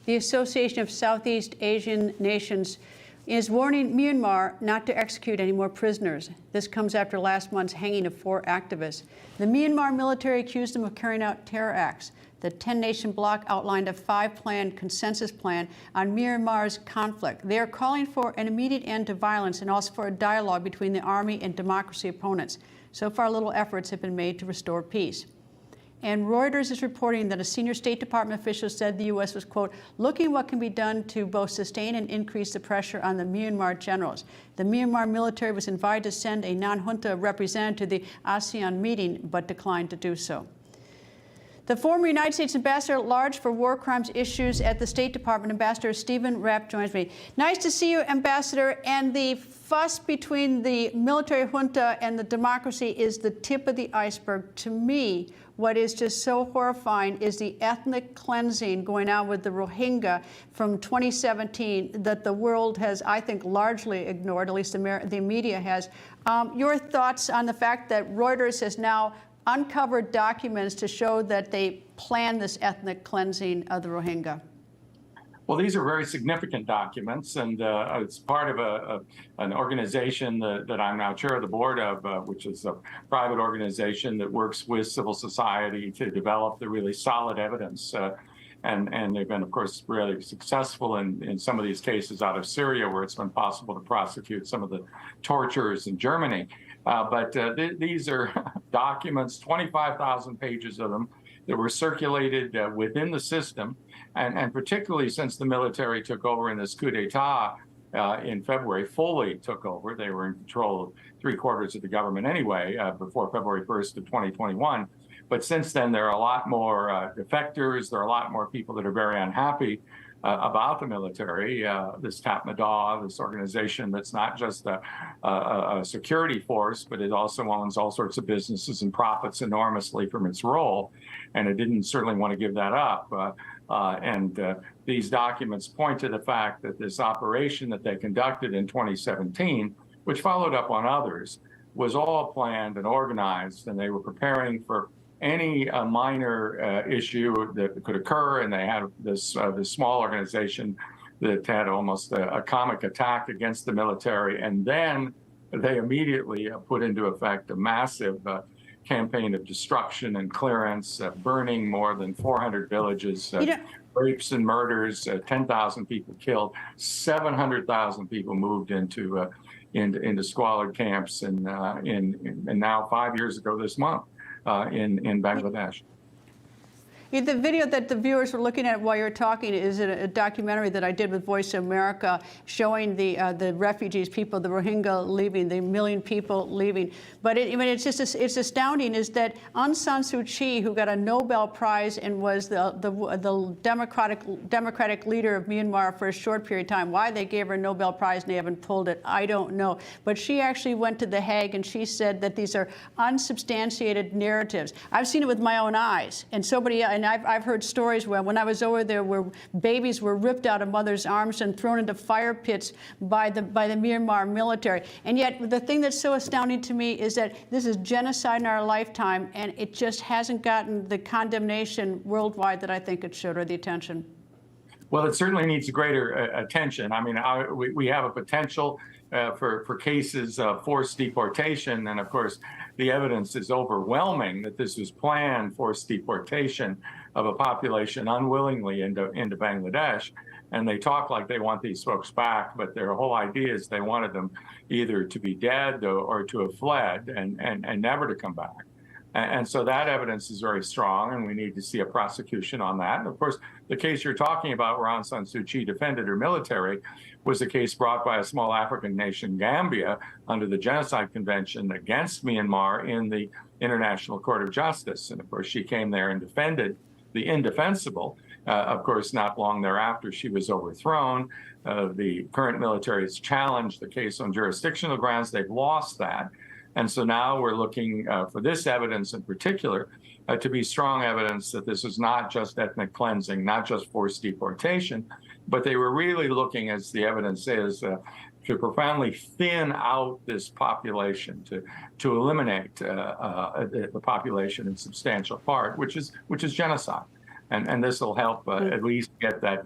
The Association of Southeast Asian Nations is warning Myanmar not to execute any more prisoners. This comes after last month's hanging of 4 activists. The Myanmar military accused them of carrying out terror acts. The 10-nation bloc outlined a 5-plan consensus plan on Myanmar's conflict. They are calling for an immediate end to violence and also for a dialogue between the army and democracy opponents. So far, little efforts have been made to restore peace. And Reuters is reporting that a senior State Department official said the U.S. was, quote, looking what can be done to both sustain and increase the pressure on the Myanmar generals. The Myanmar military was invited to send a non-junta representative to the ASEAN meeting, but declined to do so. The former United States Ambassador at Large for War Crimes Issues at the State Department, Ambassador Stephen Rapp, joins me. Nice to see you, Ambassador. And the fuss between the military junta and the democracy is the tip of the iceberg. To me, what is just so horrifying is the ethnic cleansing going on with the Rohingya from 2017 that the world has, I think, largely ignored, at least the media has. Your thoughts on the fact that Reuters has now uncovered documents to show that they planned this ethnic cleansing of the Rohingya? Well, these are very significant documents, and it's part of an organization that I'm now chair of the board of, which is a private organization that works with civil society to develop the really solid evidence. And they've been, of course, really successful in some of these cases out of Syria, where it's been possible to prosecute some of the torturers in Germany. But these are documents, 25,000 pages of them, that were circulated within the system, and particularly since the military took over in this coup d'etat in February, fully took over. They were in control of 3/4 of the government anyway, before February 1st of 2021. But since then, there are a lot more defectors. There are a lot more people that are very unhappy about the military, this Tatmadaw, this organization that's not just a security force, but it also owns all sorts of businesses and profits enormously from its role. And it didn't certainly want to give that up. These documents point to the fact that this operation that they conducted in 2017, which followed up on others, was all planned and organized, and they were preparing for any minor issue that could occur. And they had this small organization that had almost a comic attack against the military. And then they immediately put into effect a massive campaign of destruction and clearance, burning more than 400 villages, rapes and murders, 10,000 people killed, 700,000 people moved into squalid camps, and now 5 years ago this month in Bangladesh. The video that the viewers were looking at while you were talking is a documentary that I did with Voice of America showing the refugees, people, the Rohingya leaving, the 1 million people leaving. But it's astounding is that Aung San Suu Kyi, who got a Nobel Prize and was the democratic leader of Myanmar for a short period of time. Why they gave her a Nobel Prize and they haven't pulled it, I don't know. But she actually went to The Hague and she said that these are unsubstantiated narratives. I've seen it with my own eyes, and I've heard stories where when I was over there where babies were ripped out of mothers' arms and thrown into fire pits by the Myanmar military. And yet the thing that's so astounding to me is that this is genocide in our lifetime, and it just hasn't gotten the condemnation worldwide that I think it should, or the attention. Well, it certainly needs greater attention. I mean, we have a potential for cases of forced deportation. And of course, the evidence is overwhelming that this was planned forced deportation of a population unwillingly into Bangladesh. And they talk like they want these folks back, but their whole idea is they wanted them either to be dead or to have fled and never to come back. And so that evidence is very strong, and we need to see a prosecution on that. And of course, the case you're talking about where Aung San Suu Kyi defended her military was a case brought by a small African nation, Gambia, under the Genocide Convention against Myanmar in the International Court of Justice. And of course, she came there and defended the indefensible. Of course, not long thereafter, she was overthrown. The current military has challenged the case on jurisdictional grounds. They've lost that. And so now we're looking for this evidence in particular to be strong evidence that this is not just ethnic cleansing, not just forced deportation, but they were really looking, as the evidence is, to profoundly thin out this population, to eliminate the population in substantial part, which is genocide. and this will help at least get that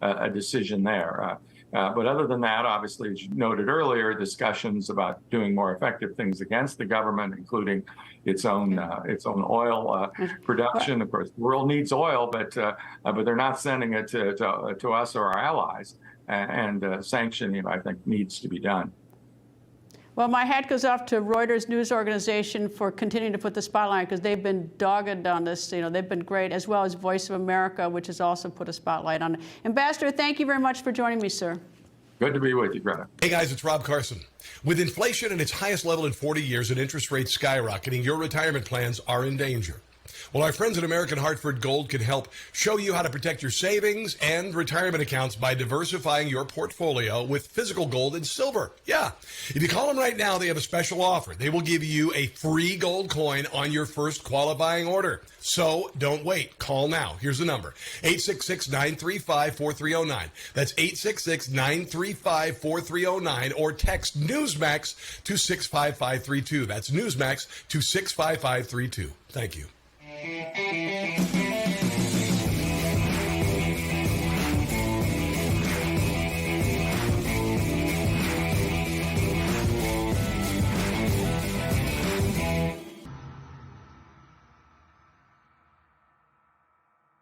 a decision there. But other than that, obviously, as you noted earlier, discussions about doing more effective things against the government, including its own oil production. Of course, the world needs oil, but they're not sending it to us or our allies. And sanctioning, I think, needs to be done. Well, my hat goes off to Reuters news organization for continuing to put the spotlight, because they've been dogged on this. They've been great, as well as Voice of America, which has also put a spotlight on it. Ambassador, thank you very much for joining me, sir. Good to be with you, Greta. Hey, guys, it's Rob Carson. With inflation at its highest level in 40 years and interest rates skyrocketing, your retirement plans are in danger. Well, our friends at American Hartford Gold can help show you how to protect your savings and retirement accounts by diversifying your portfolio with physical gold and silver. Yeah. If you call them right now, they have a special offer. They will give you a free gold coin on your first qualifying order. So don't wait. Call now. Here's the number, 866-935-4309. That's 866-935-4309, or text Newsmax to 65532. That's Newsmax to 65532. Thank you.